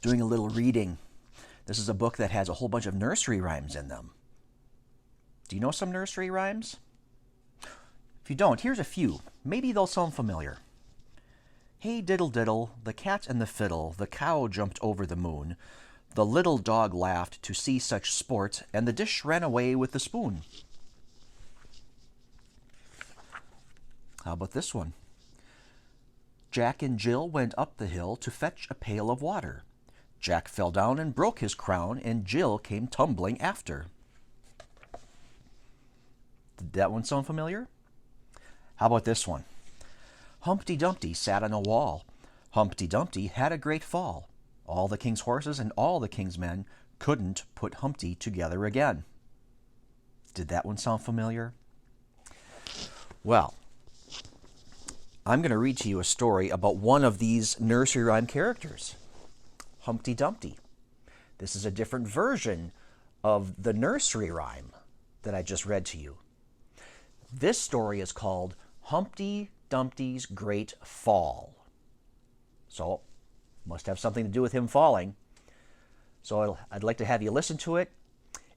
doing a little reading. This is a book that has a whole bunch of nursery rhymes in them. Do you know some nursery rhymes? If you don't, here's a few. Maybe they'll sound familiar. Hey diddle diddle, the cat and the fiddle, the cow jumped over the moon. The little dog laughed to see such sport, and the dish ran away with the spoon. How about this one? Jack and Jill went up the hill to fetch a pail of water. Jack fell down and broke his crown, and Jill came tumbling after. Did that one sound familiar? How about this one? Humpty Dumpty sat on a wall. Humpty Dumpty had a great fall. All the king's horses and all the king's men couldn't put Humpty together again. Did that one sound familiar? Well, I'm going to read to you a story about one of these nursery rhyme characters, Humpty Dumpty. This is a different version of the nursery rhyme that I just read to you. This story is called Humpty Dumpty's Great Fall. So, must have something to do with him falling. So I'd like to have you listen to it,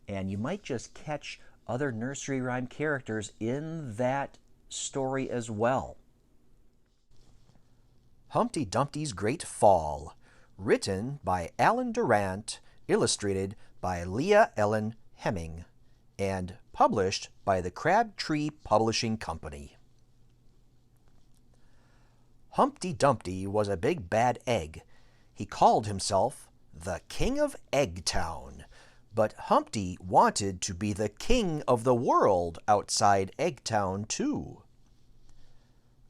and you might just catch other nursery rhyme characters in that story as well. Humpty Dumpty's Great Fall, written by Durant, illustrated by Leah-Ellen Hemming, and published by the Crabtree Publishing Company. Humpty Dumpty was a big bad egg. He called himself the King of Eggtown, but Humpty wanted to be the king of the world outside Eggtown too.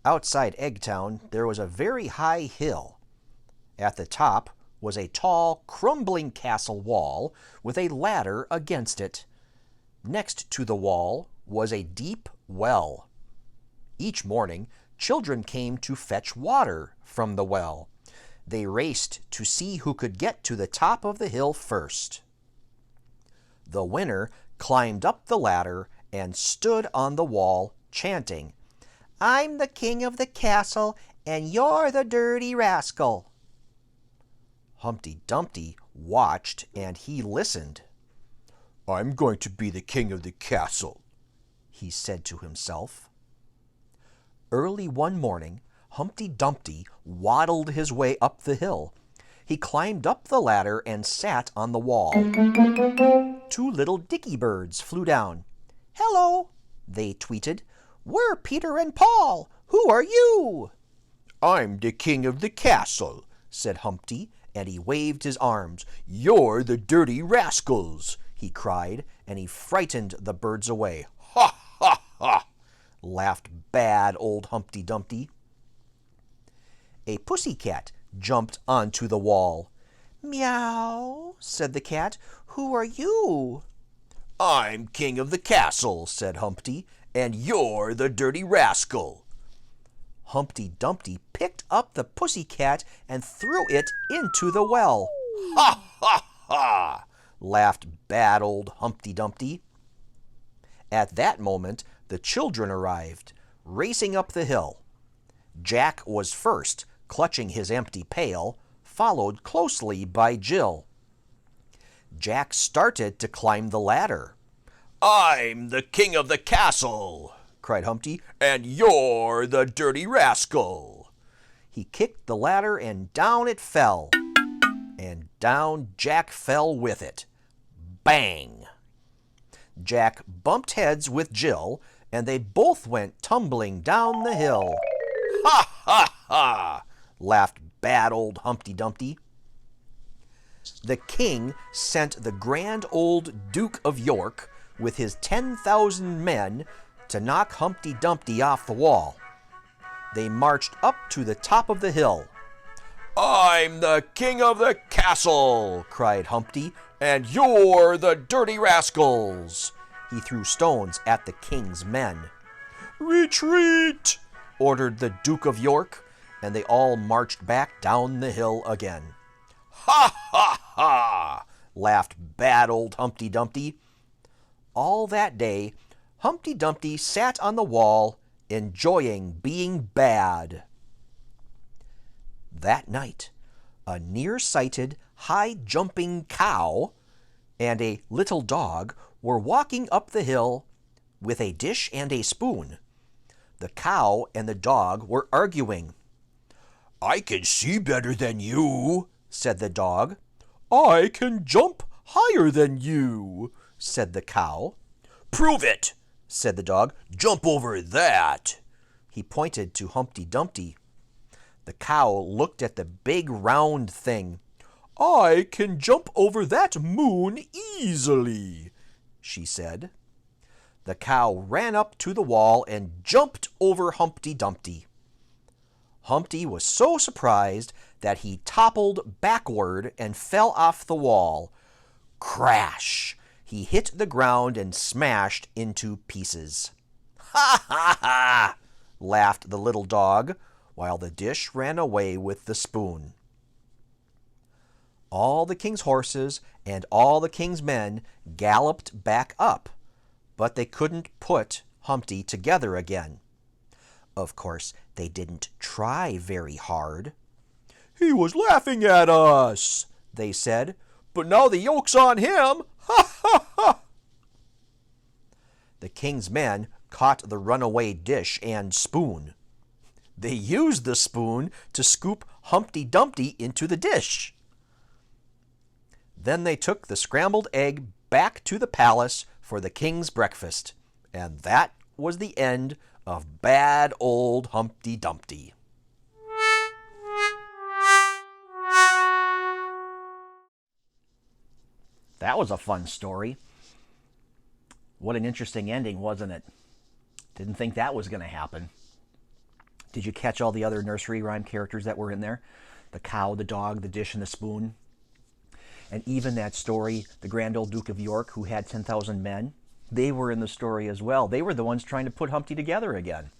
Outside Eggtown there was a very high hill. At the top was a tall, crumbling castle wall with a ladder against it. Next to the wall was a deep well. Each morning, children came to fetch water from the well. They raced to see who could get to the top of the hill first. The winner climbed up the ladder and stood on the wall, chanting, "I'm the king of the castle, and you're the dirty rascal." Humpty Dumpty watched and he listened. "I'm going to be the king of the castle," he said to himself. Early one morning, Humpty Dumpty waddled his way up the hill. He climbed up the ladder and sat on the wall. Two little dicky birds flew down. "Hello," they tweeted. "We're Peter and Paul. Who are you?" "I'm the king of the castle," said Humpty, and he waved his arms. "You're the dirty rascals," he cried, and he frightened the birds away. "Ha, ha, ha!" laughed bad old Humpty Dumpty. A pussy cat jumped onto the wall. "Meow," said the cat. "Who are you?" "I'm king of the castle," said Humpty, "and you're the dirty rascal." Humpty Dumpty picked up the pussy cat and threw it into the well. "Ha, ha, ha!" laughed bad old Humpty Dumpty. At that moment, the children arrived, racing up the hill. Jack was first, clutching his empty pail, followed closely by Jill. Jack started to climb the ladder. "I'm the king of the castle," cried Humpty, "and you're the dirty rascal." He kicked the ladder and down it fell. And down Jack fell with it. Bang! Jack bumped heads with Jill, and they both went tumbling down the hill. "Ha, ha, ha!" laughed bad old Humpty Dumpty. The king sent the grand old Duke of York with his 10,000 men to knock Humpty Dumpty off the wall. They marched up to the top of the hill. "I'm the king of the castle," cried Humpty, "and you're the dirty rascals." He threw stones at the king's men. "Retreat!" ordered the Duke of York, and they all marched back down the hill again. "Ha, ha, ha!" laughed bad old Humpty Dumpty. All that day, Humpty Dumpty sat on the wall, enjoying being bad. That night, a near-sighted, high-jumping cow and a little dog were walking up the hill with a dish and a spoon. The cow and the dog were arguing. "I can see better than you," said the dog. "I can jump higher than you," said the cow. "Prove it," said the dog. "Jump over that." He pointed to Humpty Dumpty. The cow looked at the big round thing. "I can jump over that moon easily," she said. The cow ran up to the wall and jumped over Humpty Dumpty. Humpty was so surprised that he toppled backward and fell off the wall. Crash! He hit the ground and smashed into pieces. "Ha ha ha!" laughed the little dog, while the dish ran away with the spoon. All the king's horses and all the king's men galloped back up, but they couldn't put Humpty together again. Of course, they didn't try very hard. "He was laughing at us," they said, "but now the yoke's on him. Ha ha ha!" The king's men caught the runaway dish and spoon. They used the spoon to scoop Humpty Dumpty into the dish. Then they took the scrambled egg back to the palace for the king's breakfast, and that was the end of bad old Humpty Dumpty. That was a fun story. What an interesting ending, wasn't it? Didn't think that was going to happen. Did you catch all the other nursery rhyme characters that were in there? The cow, the dog, the dish, and the spoon. And even that story, the Grand Old Duke of York, who had 10,000 men, they were in the story as well. They were the ones trying to put Humpty together again.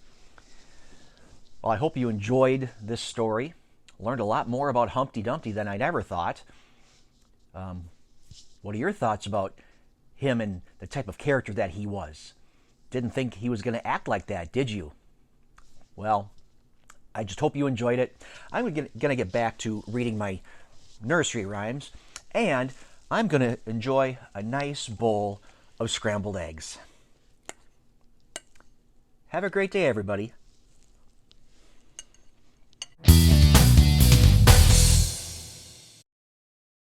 Well, I hope you enjoyed this story. Learned a lot more about Humpty Dumpty than I'd ever thought. What are your thoughts about him and the type of character that he was? Didn't think he was going to act like that, did you? Well, I just hope you enjoyed it. I'm going to get back to reading my nursery rhymes, and I'm going to enjoy a nice bowl of scrambled eggs. Have a great day, everybody.